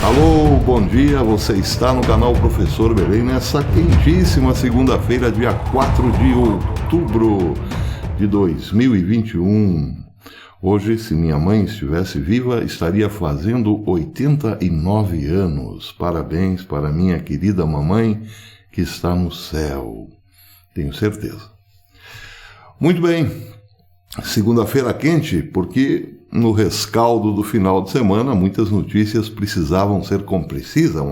Alô, bom dia, você está no canal Professor Belém nessa quentíssima segunda-feira, dia 4 de outubro de 2021. Hoje, se minha mãe estivesse viva, estaria fazendo 89 anos. Parabéns para minha querida mamãe que está no céu, tenho certeza. Muito bem, segunda-feira quente, porque no rescaldo do final de semana, muitas notícias precisam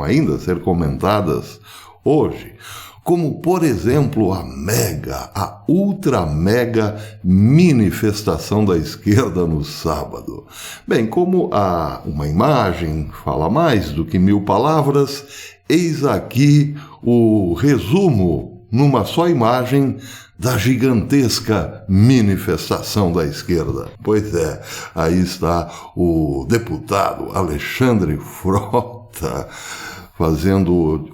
ainda ser comentadas hoje, como, por exemplo, a ultra mega manifestação da esquerda no sábado. Bem, como uma imagem fala mais do que 1000 palavras, eis aqui o resumo, numa só imagem, da gigantesca manifestação da esquerda. Pois é, aí está o deputado Alexandre Frota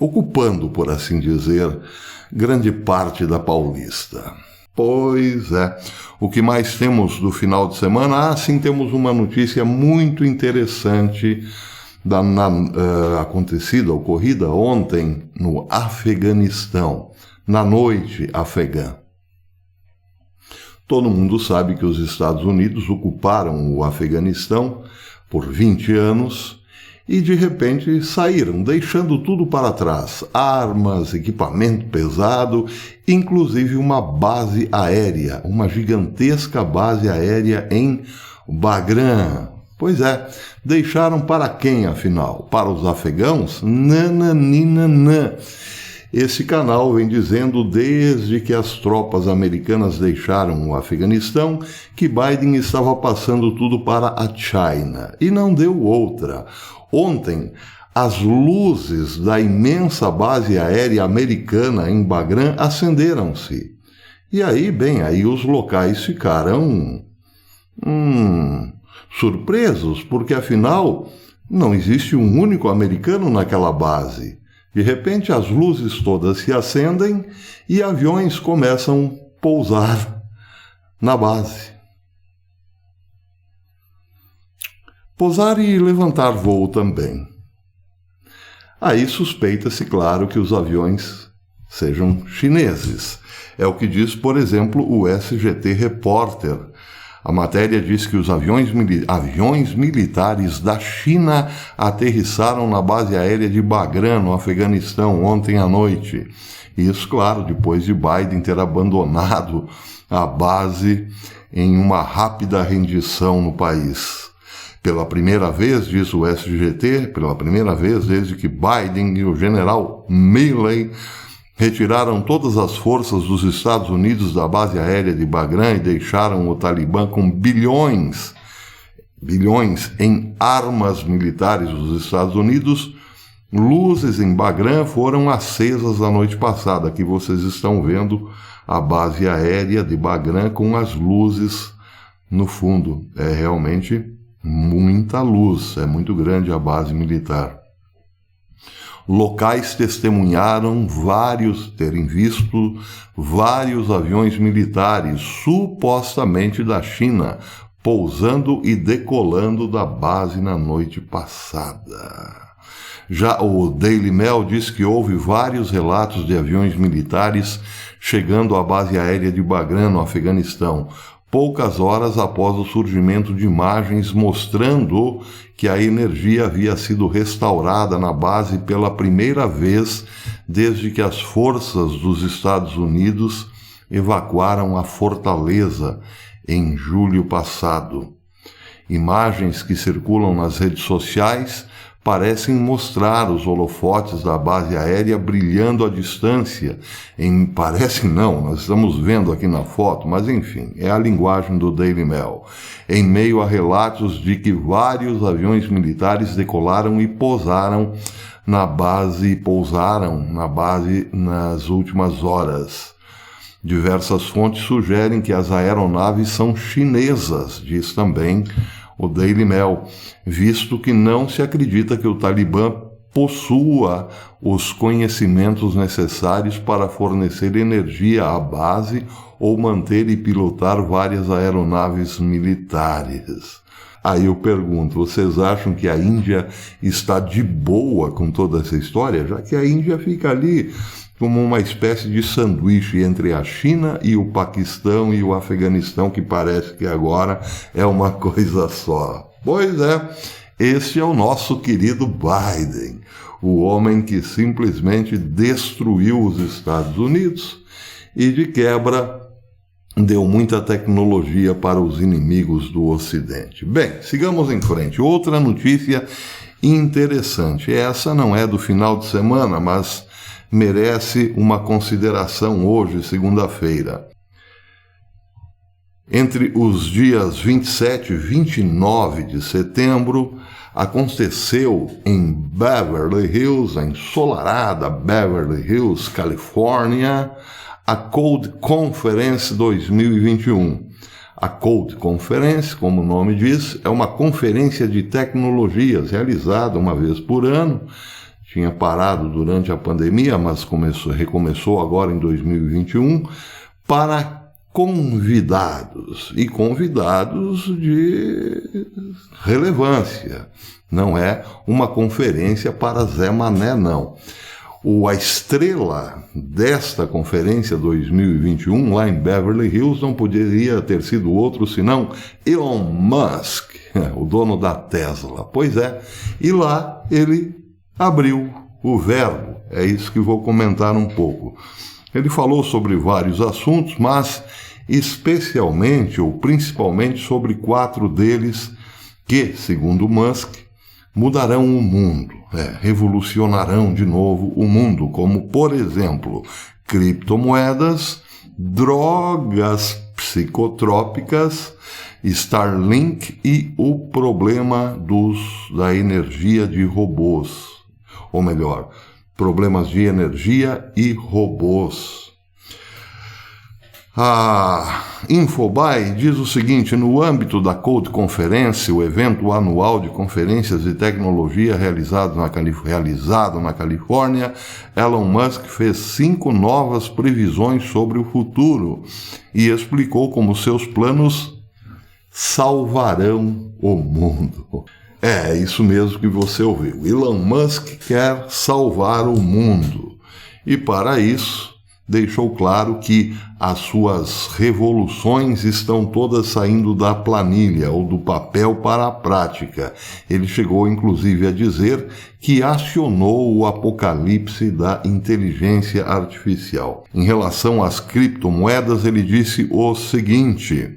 ocupando, por assim dizer, grande parte da Paulista. Pois é, o que mais temos do final de semana? Sim, temos uma notícia muito interessante ocorrida ontem no Afeganistão, na noite afegã. Todo mundo sabe que os Estados Unidos ocuparam o Afeganistão por 20 anos e, de repente, saíram, deixando tudo para trás. Armas, equipamento pesado, inclusive uma base aérea, uma gigantesca base aérea em Bagram. Pois é, deixaram para quem, afinal? Para os afegãos? Nananina. Esse canal vem dizendo desde que as tropas americanas deixaram o Afeganistão que Biden estava passando tudo para a China. E não deu outra. Ontem, as luzes da imensa base aérea americana em Bagram acenderam-se. E aí os locais ficaram surpresos, porque afinal não existe um único americano naquela base. De repente, as luzes todas se acendem e aviões começam a pousar na base. Pousar e levantar voo também. Aí suspeita-se, claro, que os aviões sejam chineses. É o que diz, por exemplo, o SGT Repórter. A matéria diz que os aviões militares da China aterrissaram na base aérea de Bagram, no Afeganistão, ontem à noite. Isso, claro, depois de Biden ter abandonado a base em uma rápida rendição no país. Pela primeira vez, diz o SGT, desde que Biden e o general Milley retiraram todas as forças dos Estados Unidos da base aérea de Bagram e deixaram o Talibã com bilhões em armas militares dos Estados Unidos. Luzes em Bagram foram acesas na noite passada. Aqui vocês estão vendo a base aérea de Bagram com as luzes no fundo. É realmente muita luz, é muito grande a base militar. Locais testemunharam terem visto vários aviões militares, supostamente da China, pousando e decolando da base na noite passada. Já o Daily Mail diz que houve vários relatos de aviões militares chegando à base aérea de Bagram, no Afeganistão, poucas horas após o surgimento de imagens mostrando que a energia havia sido restaurada na base pela primeira vez desde que as forças dos Estados Unidos evacuaram a fortaleza em julho passado. Imagens que circulam nas redes sociais parecem mostrar os holofotes da base aérea brilhando à distância. Nós estamos vendo aqui na foto, mas enfim, é a linguagem do Daily Mail. Em meio a relatos de que vários aviões militares decolaram e pousaram na base nas últimas horas. Diversas fontes sugerem que as aeronaves são chinesas, diz também o Daily Mail, visto que não se acredita que o Talibã possua os conhecimentos necessários para fornecer energia à base ou manter e pilotar várias aeronaves militares. Aí eu pergunto, vocês acham que a Índia está de boa com toda essa história? Já que a Índia fica ali como uma espécie de sanduíche entre a China e o Paquistão e o Afeganistão, que parece que agora é uma coisa só. Pois é, este é o nosso querido Biden, o homem que simplesmente destruiu os Estados Unidos e, de quebra, deu muita tecnologia para os inimigos do Ocidente. Bem, sigamos em frente. Outra notícia interessante. Essa não é do final de semana, mas merece uma consideração hoje, segunda-feira. Entre os dias 27 e 29 de setembro, aconteceu em Beverly Hills, a ensolarada Beverly Hills, Califórnia, a Code Conference 2021. A Code Conference, como o nome diz, é uma conferência de tecnologias realizada uma vez por ano. Tinha parado durante a pandemia, mas recomeçou agora em 2021, para convidados, e convidados de relevância. Não é uma conferência para Zé Mané, não. A estrela desta conferência 2021, lá em Beverly Hills, não poderia ter sido outro senão Elon Musk, o dono da Tesla. Pois é, e lá ele abriu o verbo. É isso que vou comentar um pouco. Ele falou sobre vários assuntos, mas especialmente ou principalmente sobre 4 deles que, segundo Musk, mudarão o mundo, revolucionarão de novo o mundo, como, por exemplo, criptomoedas, drogas psicotrópicas, Starlink e o problema da energia de robôs. Ou melhor, problemas de energia e robôs. A Infobae diz o seguinte: no âmbito da Code Conference, o evento anual de conferências de tecnologia realizado na Califórnia, Elon Musk fez 5 novas previsões sobre o futuro e explicou como seus planos salvarão o mundo. É isso mesmo que você ouviu. Elon Musk quer salvar o mundo. E para isso, deixou claro que as suas revoluções estão todas saindo da planilha ou do papel para a prática. Ele chegou inclusive a dizer que acionou o apocalipse da inteligência artificial. Em relação às criptomoedas, ele disse o seguinte: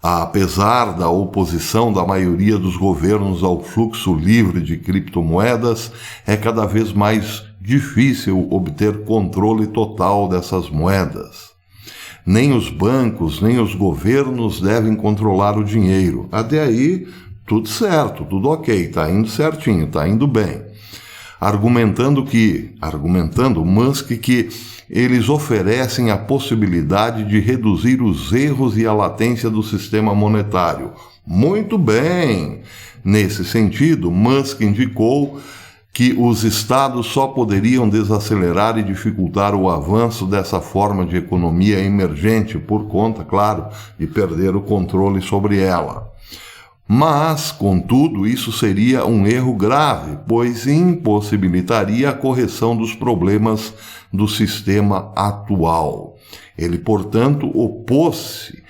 apesar da oposição da maioria dos governos ao fluxo livre de criptomoedas, é cada vez mais difícil obter controle total dessas moedas. Nem os bancos, nem os governos devem controlar o dinheiro. Até aí, tudo certo, tudo ok, está indo certinho, está indo bem. Argumentando Musk que eles oferecem a possibilidade de reduzir os erros e a latência do sistema monetário. Muito bem! Nesse sentido, Musk indicou que os estados só poderiam desacelerar e dificultar o avanço dessa forma de economia emergente por conta, claro, de perder o controle sobre ela. Mas, contudo, isso seria um erro grave, pois impossibilitaria a correção dos problemas do sistema atual. Ele, portanto, opõe-se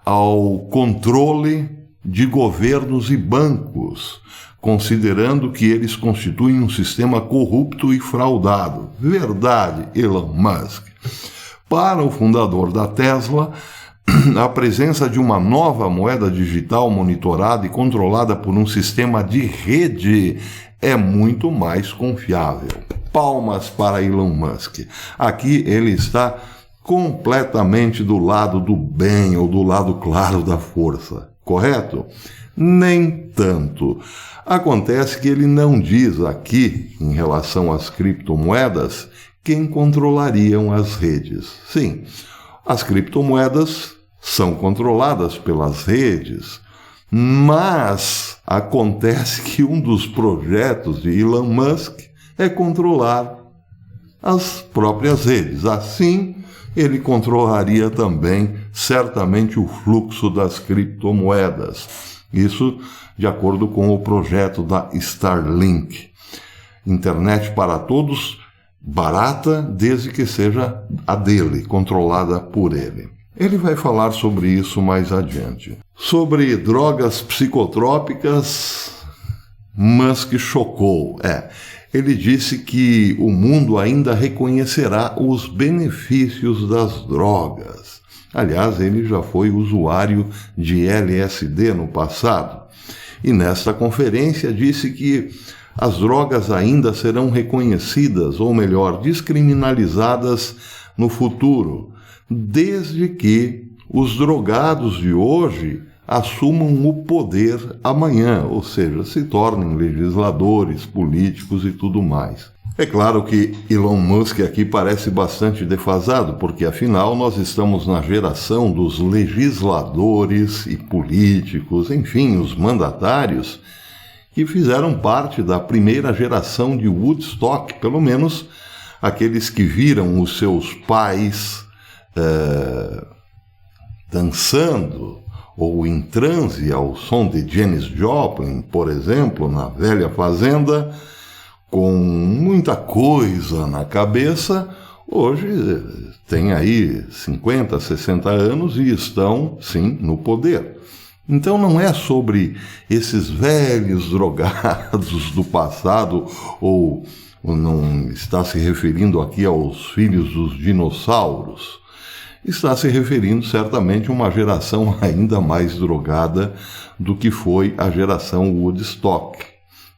ao controle de governos e bancos, considerando que eles constituem um sistema corrupto e fraudado. Verdade, Elon Musk. Para o fundador da Tesla, a presença de uma nova moeda digital monitorada e controlada por um sistema de rede é muito mais confiável. Palmas para Elon Musk. Aqui ele está completamente do lado do bem ou do lado claro da força, correto? Nem tanto. Acontece que ele não diz aqui, em relação às criptomoedas, quem controlariam as redes. Sim, as criptomoedas são controladas pelas redes, mas acontece que um dos projetos de Elon Musk é controlar as próprias redes. Assim, ele controlaria também, certamente, o fluxo das criptomoedas. Isso de acordo com o projeto da Starlink. Internet para todos, barata, desde que seja a dele, controlada por ele. Ele vai falar sobre isso mais adiante. Sobre drogas psicotrópicas, Musk chocou. Ele disse que o mundo ainda reconhecerá os benefícios das drogas. Aliás, ele já foi usuário de LSD no passado. E nesta conferência disse que as drogas ainda serão reconhecidas, ou melhor, descriminalizadas no futuro, desde que os drogados de hoje assumam o poder amanhã, ou seja, se tornem legisladores, políticos e tudo mais. É claro que Elon Musk aqui parece bastante defasado, porque afinal nós estamos na geração dos legisladores e políticos, enfim, os mandatários, que fizeram parte da primeira geração de Woodstock, pelo menos aqueles que viram os seus pais dançando ou em transe ao som de Janis Joplin, por exemplo, na velha fazenda, com muita coisa na cabeça, hoje tem aí 50, 60 anos e estão, sim, no poder. Então não é sobre esses velhos drogados do passado, ou não está se referindo aqui aos filhos dos dinossauros. Está se referindo certamente a uma geração ainda mais drogada do que foi a geração Woodstock,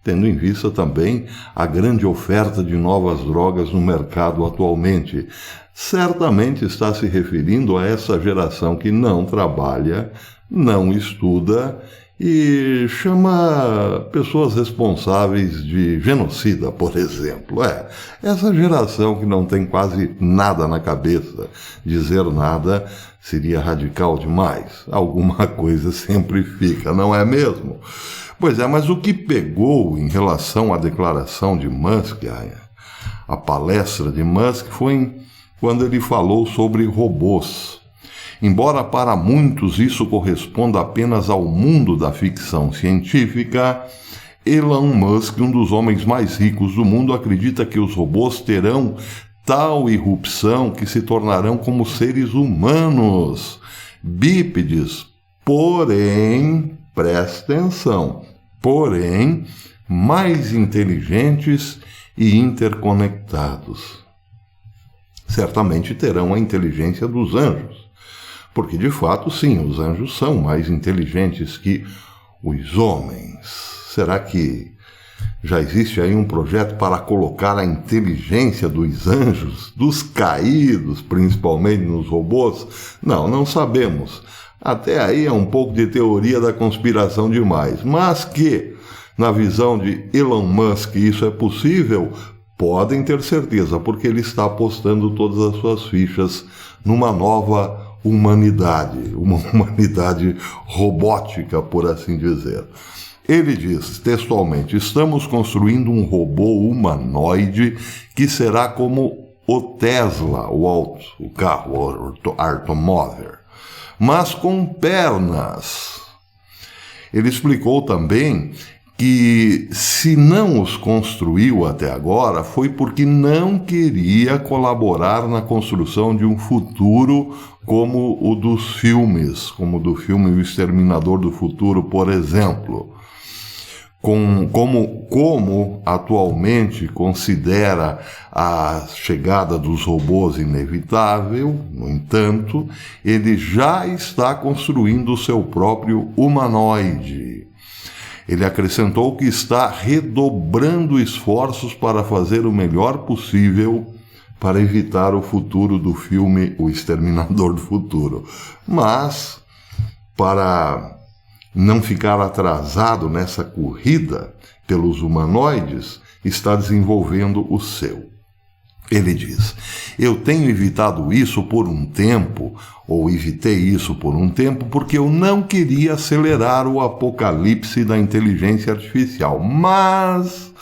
tendo em vista também a grande oferta de novas drogas no mercado atualmente. Certamente está se referindo a essa geração que não trabalha, não estuda e chama pessoas responsáveis de genocida, por exemplo. Essa geração que não tem quase nada na cabeça. Dizer nada seria radical demais. Alguma coisa sempre fica, não é mesmo? Pois é, mas o que pegou em relação à declaração de Musk, a palestra de Musk, foi quando ele falou sobre robôs. Embora para muitos isso corresponda apenas ao mundo da ficção científica, Elon Musk, um dos homens mais ricos do mundo, acredita que os robôs terão tal irrupção que se tornarão como seres humanos, bípedes, porém, presta atenção, porém, mais inteligentes e interconectados. Certamente terão a inteligência dos anjos. Porque, de fato, sim, os anjos são mais inteligentes que os homens. Será que já existe aí um projeto para colocar a inteligência dos anjos, dos caídos, principalmente nos robôs? Não sabemos. Até aí é um pouco de teoria da conspiração demais. Mas que, na visão de Elon Musk, isso é possível, podem ter certeza, porque ele está apostando todas as suas fichas numa nova humanidade, uma humanidade robótica, por assim dizer. Ele diz, textualmente, estamos construindo um robô humanoide que será como o Tesla, o carro, o automóvel, mas com pernas. Ele explicou também que se não os construiu até agora foi porque não queria colaborar na construção de um futuro como o dos filmes, como do filme O Exterminador do Futuro, por exemplo. Como atualmente considera a chegada dos robôs inevitável, no entanto, ele já está construindo o seu próprio humanoide. Ele acrescentou que está redobrando esforços para fazer o melhor possível para evitar o futuro do filme O Exterminador do Futuro. Mas, para não ficar atrasado nessa corrida pelos humanoides, está desenvolvendo o seu. Ele diz, eu tenho evitado isso por um tempo, ou evitei isso por um tempo, porque eu não queria acelerar o apocalipse da inteligência artificial. Mas,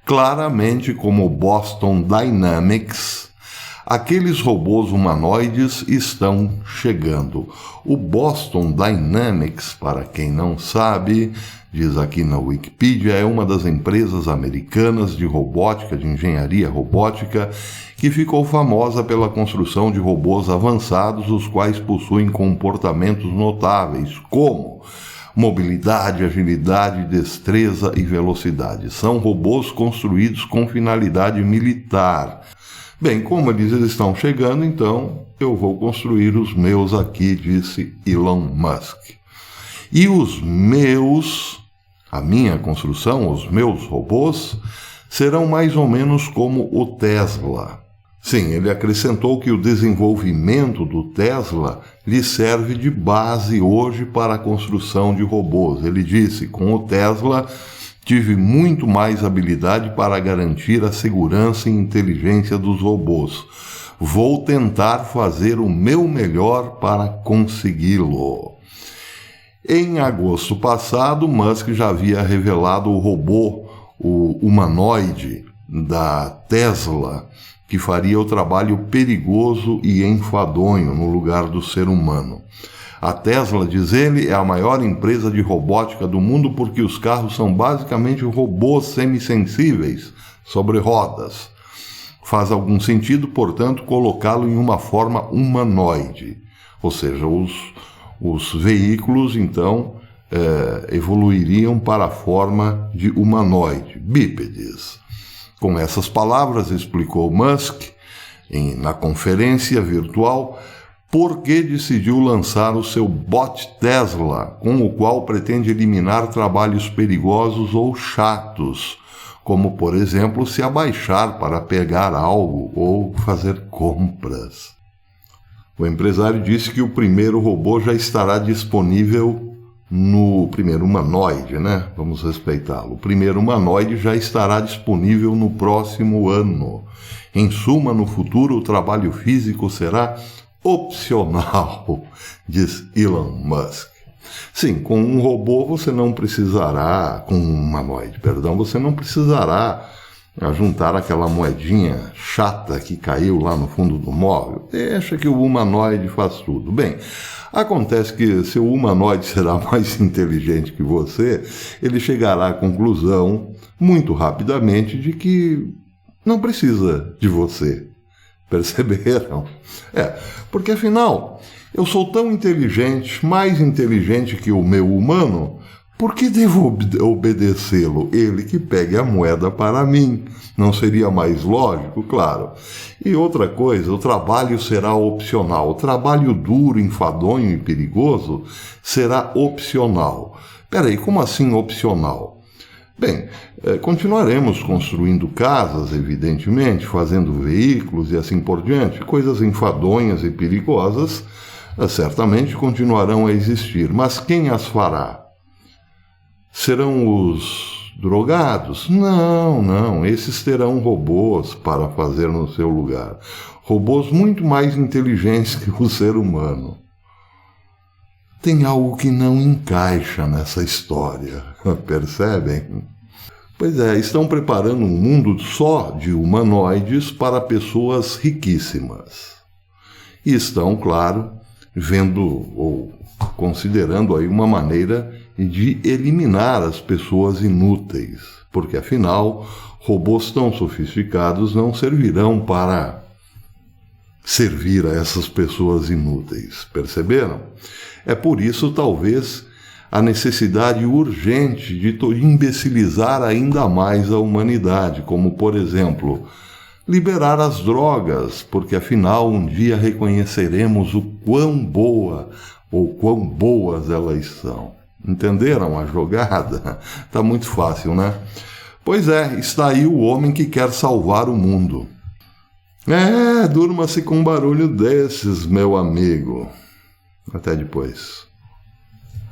claramente, como Boston Dynamics, Aqueles robôs humanoides estão chegando. O Boston Dynamics, para quem não sabe, diz aqui na Wikipedia, é uma das empresas americanas de robótica, de engenharia robótica, que ficou famosa pela construção de robôs avançados, os quais possuem comportamentos notáveis, como mobilidade, agilidade, destreza e velocidade. São robôs construídos com finalidade militar. Bem, como eles estão chegando, então eu vou construir os meus aqui, disse Elon Musk. E a minha construção, os meus robôs, serão mais ou menos como o Tesla. Sim, ele acrescentou que o desenvolvimento do Tesla lhe serve de base hoje para a construção de robôs. Ele disse, com o Tesla, tive muito mais habilidade para garantir a segurança e inteligência dos robôs. Vou tentar fazer o meu melhor para consegui-lo. Em agosto passado, Musk já havia revelado o robô, o humanoide da Tesla, que faria o trabalho perigoso e enfadonho no lugar do ser humano. A Tesla, diz ele, é a maior empresa de robótica do mundo porque os carros são basicamente robôs semissensíveis sobre rodas. Faz algum sentido, portanto, colocá-lo em uma forma humanoide. Ou seja, os veículos, então, evoluiriam para a forma de humanoide, bípedes. Com essas palavras, explicou Musk, na conferência virtual, por que decidiu lançar o seu bot Tesla, com o qual pretende eliminar trabalhos perigosos ou chatos, como, por exemplo, se abaixar para pegar algo ou fazer compras. O empresário disse que o primeiro robô já estará disponível no primeiro humanoide, né? Vamos respeitá-lo. O primeiro humanoide já estará disponível no próximo ano. Em suma, no futuro, o trabalho físico será opcional, diz Elon Musk. Sim, com um robô você não precisará, com um humanoide, você não precisará juntar aquela moedinha chata que caiu lá no fundo do móvel. Deixa que o humanoide faz tudo. Bem, acontece que se o humanoide será mais inteligente que você, ele chegará à conclusão, muito rapidamente, de que não precisa de você. Perceberam? Porque afinal, eu sou tão inteligente, mais inteligente que o meu humano, por que devo obedecê-lo? Ele que pegue a moeda para mim. Não seria mais lógico? Claro. E outra coisa, o trabalho será opcional. O trabalho duro, enfadonho e perigoso será opcional. Peraí, como assim opcional? Bem, continuaremos construindo casas, evidentemente, fazendo veículos e assim por diante. Coisas enfadonhas e perigosas certamente continuarão a existir. Mas quem as fará? Serão os drogados? Não, esses terão robôs para fazer no seu lugar. Robôs muito mais inteligentes que o ser humano. Tem algo que não encaixa nessa história, percebem? Pois estão preparando um mundo só de humanoides para pessoas riquíssimas. E estão, claro, vendo ou considerando aí uma maneira de eliminar as pessoas inúteis, porque afinal, robôs tão sofisticados não servirão para servir a essas pessoas inúteis, perceberam? É por isso, talvez, a necessidade urgente de imbecilizar ainda mais a humanidade, como, por exemplo, liberar as drogas, porque afinal um dia reconheceremos o quão boa ou quão boas elas são. Entenderam a jogada? Tá muito fácil, né? Pois está aí o homem que quer salvar o mundo. Durma-se com um barulho desses, meu amigo. Até depois.